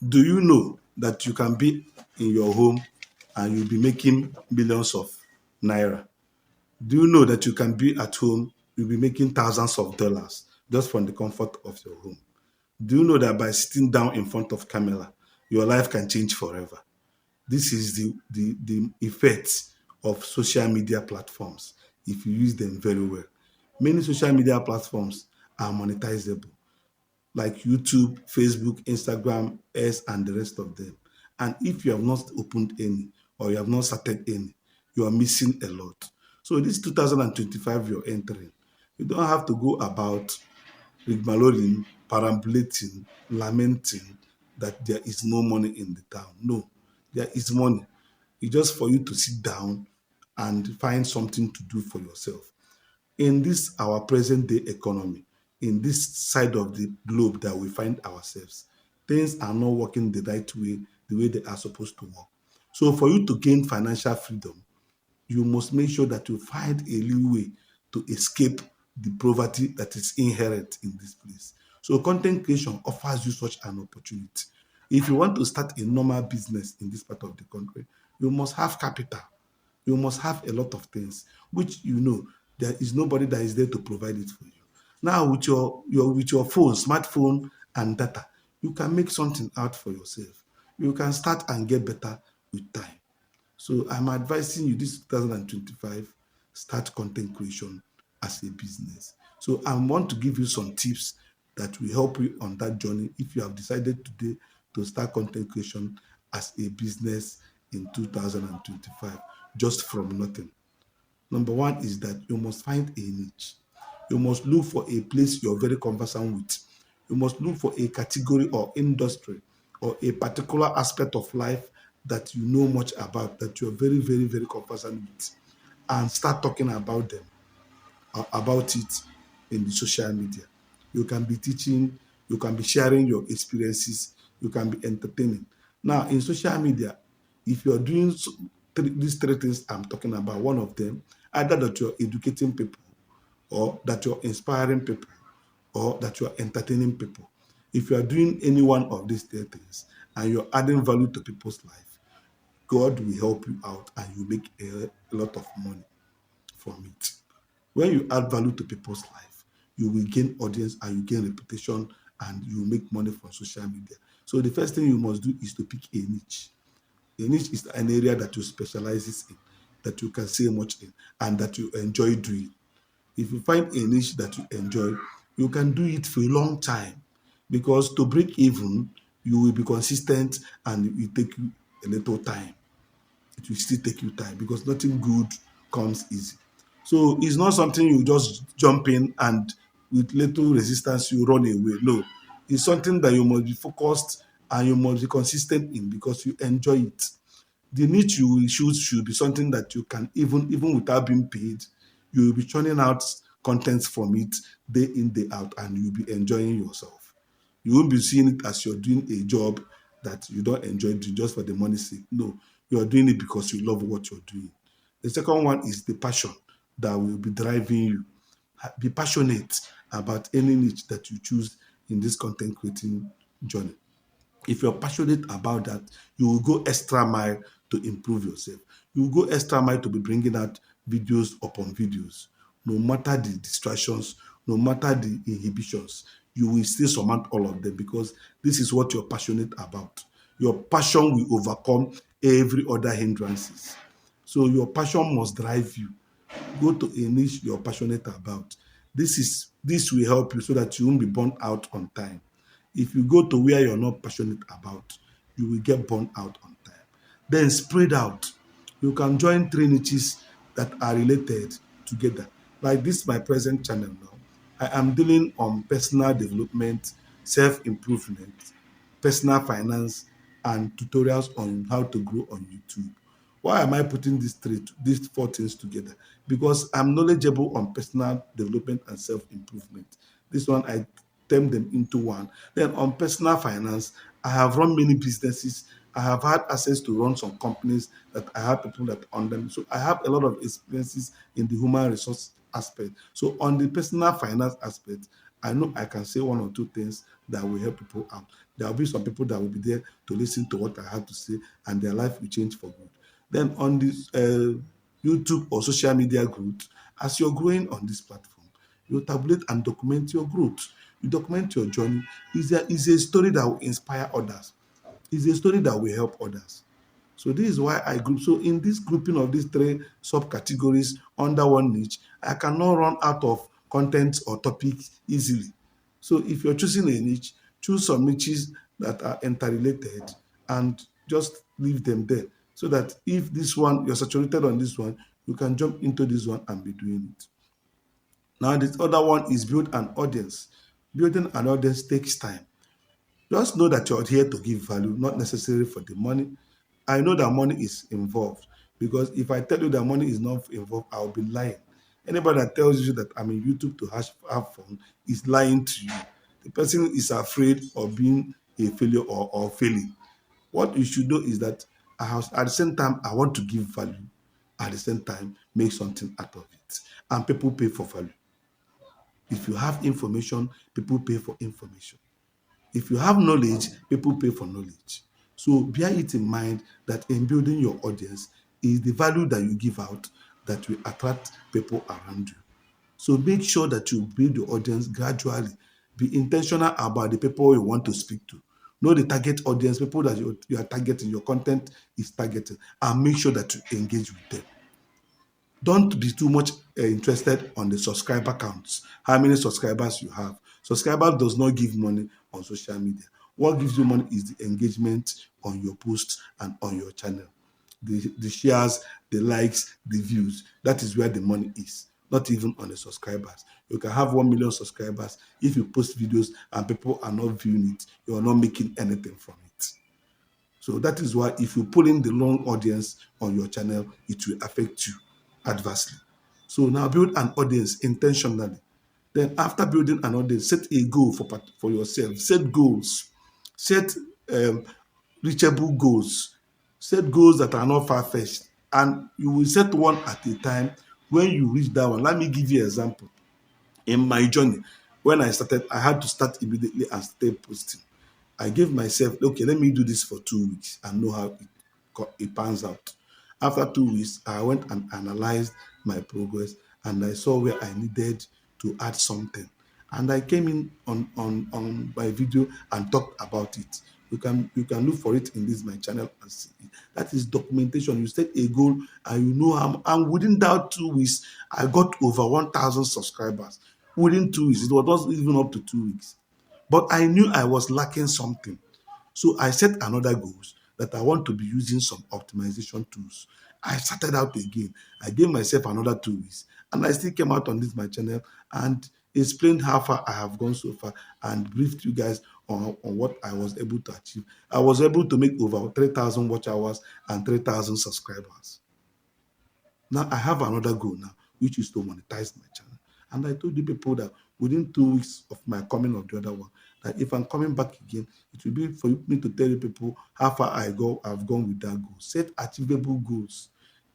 Do you know that you can be in your home and you'll be making millions of naira? Do you know that you can be at home, you'll be making thousands of dollars just from the comfort of your home? Do you know that by sitting down in front of camera, your life can change forever? This is the effect of social media platforms if you use them very well. Many social media platforms are monetizable, like YouTube, Facebook, Instagram, S, and the rest of them. And if you have not opened any or you have not started any, you are missing a lot. So this 2025 you're entering, you don't have to go about rigmaroling, perambulating, lamenting that there is no money in the town. No, there is money. It's just for you to sit down and find something to do for yourself. In this our present day economy, in this side of the globe that we find ourselves, things are not working the right way, the way they are supposed to work. So for you to gain financial freedom, you must make sure that you find a leeway to escape the poverty that is inherent in this place. So content creation offers you such an opportunity. If you want to start a normal business in this part of the country, you must have capital. You must have a lot of things, which there is nobody that is there to provide it for you. Now with your phone, smartphone and data, you can make something out for yourself. You can start and get better with time. So I'm advising you this 2025, start content creation as a business. So I want to give you some tips that will help you on that journey if you have decided today to start content creation as a business in 2025, just from nothing. Number one is that you must find a niche. You must look for a place you're very conversant with. You must look for a category or industry or a particular aspect of life that you know much about, that you're very, very, very conversant with, and start talking about it in the social media. You can be teaching, you can be sharing your experiences, you can be entertaining. Now, in social media, if you're doing these three things I'm talking about, one of them, either that you're educating people, or that you're inspiring people, or that you're entertaining people. If you are doing any one of these three things and you're adding value to people's life, God will help you out and you make a lot of money from it. When you add value to people's life, you will gain audience and you gain reputation and you make money from social media. So the first thing you must do is to pick a niche. A niche is an area that you specialize in, that you can say much in, and that you enjoy doing. If you find a niche that you enjoy, you can do it for a long time, because to break even, you will be consistent and it will take you a little time. It will still take you time because nothing good comes easy. So it's not something you just jump in and with little resistance you run away. No, it's something that you must be focused and you must be consistent in because you enjoy it. The niche you will choose should be something that you can, even without being paid, you will be churning out contents from it day in, day out, and you'll be enjoying yourself. You won't be seeing it as you're doing a job that you don't enjoy doing just for the money's sake. No, you're doing it because you love what you're doing. The second one is the passion that will be driving you. Be passionate about any niche that you choose in this content creating journey. If you're passionate about that, you will go extra mile to improve yourself. You will go extra mile to be bringing out videos upon videos. No matter the distractions, no matter the inhibitions, you will still surmount all of them because this is what you're passionate about. Your passion will overcome every other hindrances. So your passion must drive you. Go to a niche you're passionate about. This will help you so that you won't be burnt out on time. If you go to where you're not passionate about, you will get burnt out on time. Then spread out. You can join three niches that are related together. Like this, my present channel now. I am dealing on personal development, self-improvement, personal finance, and tutorials on how to grow on YouTube. Why am I putting these four things together? Because I'm knowledgeable on personal development and self-improvement. This one, I term them into one. Then on personal finance, I have run many businesses. I have had access to run some companies that I have people that own them. So I have a lot of experiences in the human resource aspect. So on the personal finance aspect, I know I can say one or two things that will help people out. There will be some people that will be there to listen to what I have to say, and their life will change for good. Then on this YouTube or social media growth, as you're growing on this platform, you tabulate and document your growth. You document your journey. Is a story that will inspire others. It's a story that will help others. So this is why I group. So in this grouping of these three subcategories under one niche, I cannot run out of content or topics easily. So if you're choosing a niche, choose some niches that are interrelated and just leave them there. So that if this one, you're saturated on this one, you can jump into this one and be doing it. Now, this other one is build an audience. Building an audience takes time. Just know that you're here to give value, not necessarily for the money. I know that money is involved because if I tell you that money is not involved, I'll be lying. Anybody that tells you that I'm in YouTube to have fun is lying to you. The person is afraid of being a failure or failing. What you should know is that at the same time, I want to give value. At the same time, make something out of it. And people pay for value. If you have information, people pay for information. If you have knowledge, people pay for knowledge. So bear it in mind that in building your audience is the value that you give out that will attract people around you. So make sure that you build your audience gradually. Be intentional about the people you want to speak to. Know the target audience, people that you are targeting, your content is targeting, and make sure that you engage with them. Don't be too much interested on the subscriber counts, how many subscribers you have. Subscribers does not give money on social media. What gives you money is the engagement on your posts and on your channel. The shares, the likes, the views. That is where the money is, not even on the subscribers. You can have 1 million subscribers. If you post videos and people are not viewing it, you are not making anything from it. So that is why if you pull in the wrong audience on your channel, it will affect you adversely. So now build an audience intentionally. Then after building an audience, set a goal for yourself. Set goals. Set reachable goals. Set goals that are not far-fetched. And you will set one at a time. When you reach that one, let me give you an example. In my journey, when I started, I had to start immediately and start posting. I gave myself, okay, let me do this for 2 weeks and know how it pans out. After 2 weeks, I went and analyzed my progress and I saw where I needed to add something. And I came in on my video and talked about it. You can look for it in this my channel and see it. That is documentation. You set a goal and you know how, and within that 2 weeks, I got over 1,000 subscribers. Within 2 weeks, it was not even up to 2 weeks. But I knew I was lacking something. So I set another goals that I want to be using some optimization tools. I started out again. I gave myself another 2 weeks and I still came out on this my channel and explained how far I have gone so far and briefed you guys on what I was able to achieve. I was able to make over 3,000 watch hours and 3,000 subscribers. Now I have another goal now, which is to monetize my channel. And I told the people that within 2 weeks of my coming of the other one, that if I'm coming back again, it will be for me to tell the people how far I've gone with that goal. Set achievable goals.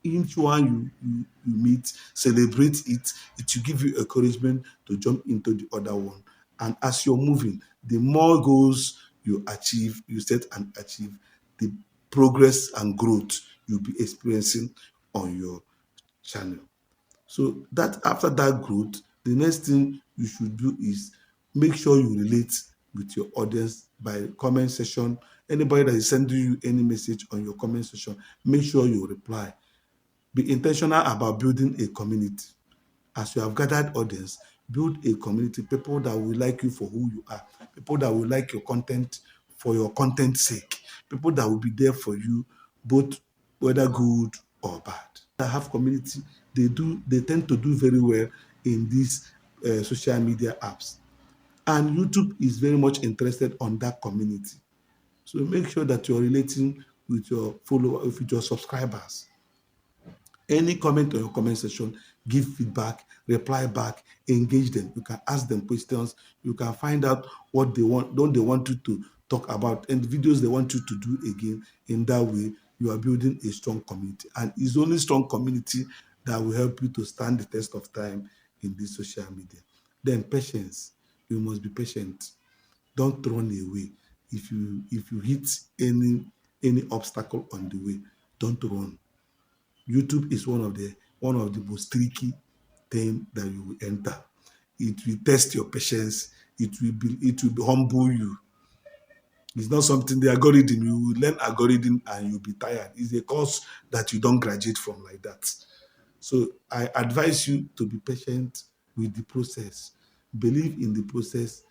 Each one you meet, celebrate it. It will give you encouragement to jump into the other one. And as you're moving, the more goals you achieve, you set and achieve, the progress and growth you'll be experiencing on your channel. So that after that growth, the next thing you should do is make sure you relate with your audience by comment section. Anybody that is sending you any message on your comment section, make sure you reply. Be intentional about building a community. As you have gathered audience, build a community, people that will like you for who you are, people that will like your content for your content's sake, people that will be there for you, both whether good or bad. That have community, they tend to do very well in these social media apps. And YouTube is very much interested on that community. So make sure that you're relating with your followers, with your subscribers. Any comment on your comment section, give feedback, reply back, engage them. You can ask them questions. You can find out what they want, don't they want you to talk about, and the videos they want you to do again. In that way, you are building a strong community. And it's only strong community that will help you to stand the test of time in this social media. Then patience. You must be patient. Don't run away. If you hit any obstacle on the way, don't run. YouTube is one of the most tricky thing that you will enter. It will test your patience. It will humble you. It's not something the algorithm. You will learn algorithm and you'll be tired. It's a course that you don't graduate from like that. So I advise you to be patient with the process. Believe in the process.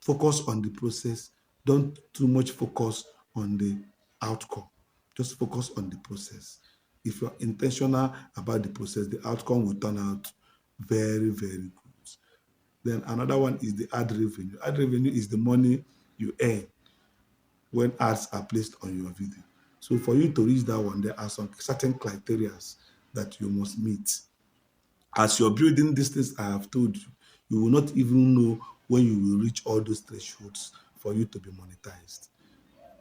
Focus on the process. Don't too much focus on the outcome. Just focus on the process. If you're intentional about the process, the outcome will turn out very, very good. Then another one is the ad revenue. Ad revenue is the money you earn when ads are placed on your video. So for you to reach that one, there are some certain criteria that you must meet. As you're building these things I have told you, you will not even know when you will reach all those thresholds for you to be monetized.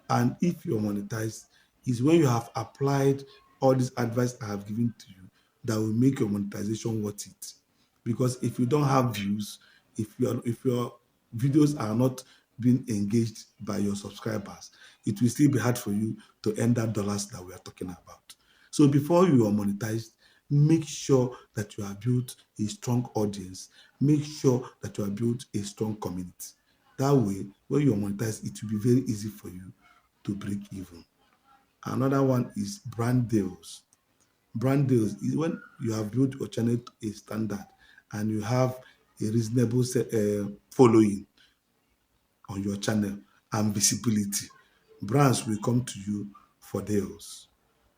And if you're monetized, is when you have applied all this advice I have given to you that will make your monetization worth it. Because if you don't have views, if your videos are not being engaged by your subscribers, it will still be hard for you to earn that dollars that we are talking about. So before you are monetized, make sure that you have built a strong audience. Make sure that you have built a strong community. That way, when you are monetized, it will be very easy for you to break even. Another one is brand deals. Brand deals is when you have built your channel to a standard and you have a reasonable following on your channel and visibility. Brands will come to you for deals.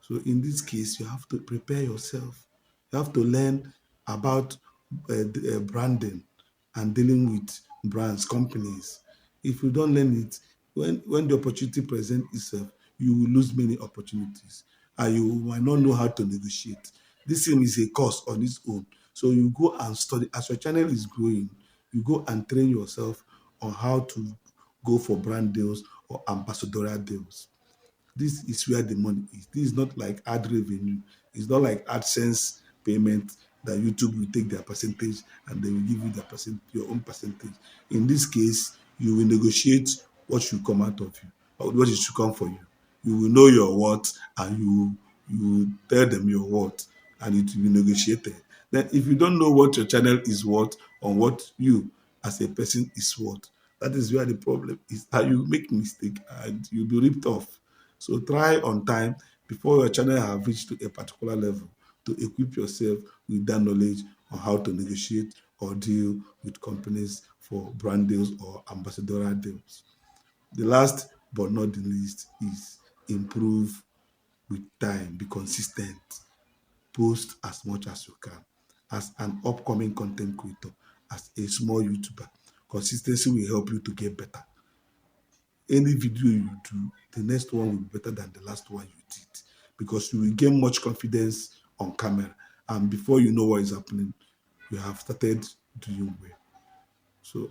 So in this case, you have to prepare yourself. You have to learn about branding and dealing with brands, companies. If you don't learn it, when the opportunity presents itself, you will lose many opportunities and you might not know how to negotiate. This thing is a course on its own. So you go and study. As your channel is growing, you go and train yourself on how to go for brand deals or ambassadorial deals. This is where the money is. This is not like ad revenue. It's not like AdSense payment that YouTube will take their percentage and they will give you your own percentage. In this case, you will negotiate what should come out of you or what should come for you. You will know your worth and you will tell them your worth and it will be negotiated. Then if you don't know what your channel is worth or what you as a person is worth, that is where the problem is, that you make mistake and you'll be ripped off. So try on time before your channel have reached to a particular level to equip yourself with that knowledge on how to negotiate or deal with companies for brand deals or ambassadorial deals. The last but not the least is improve with time. Be consistent. Post as much as you can. As an upcoming content creator, as a small YouTuber, consistency will help you to get better. Any video you do, the next one will be better than the last one you did because you will gain much confidence on camera. And before you know what is happening, you have started doing well. So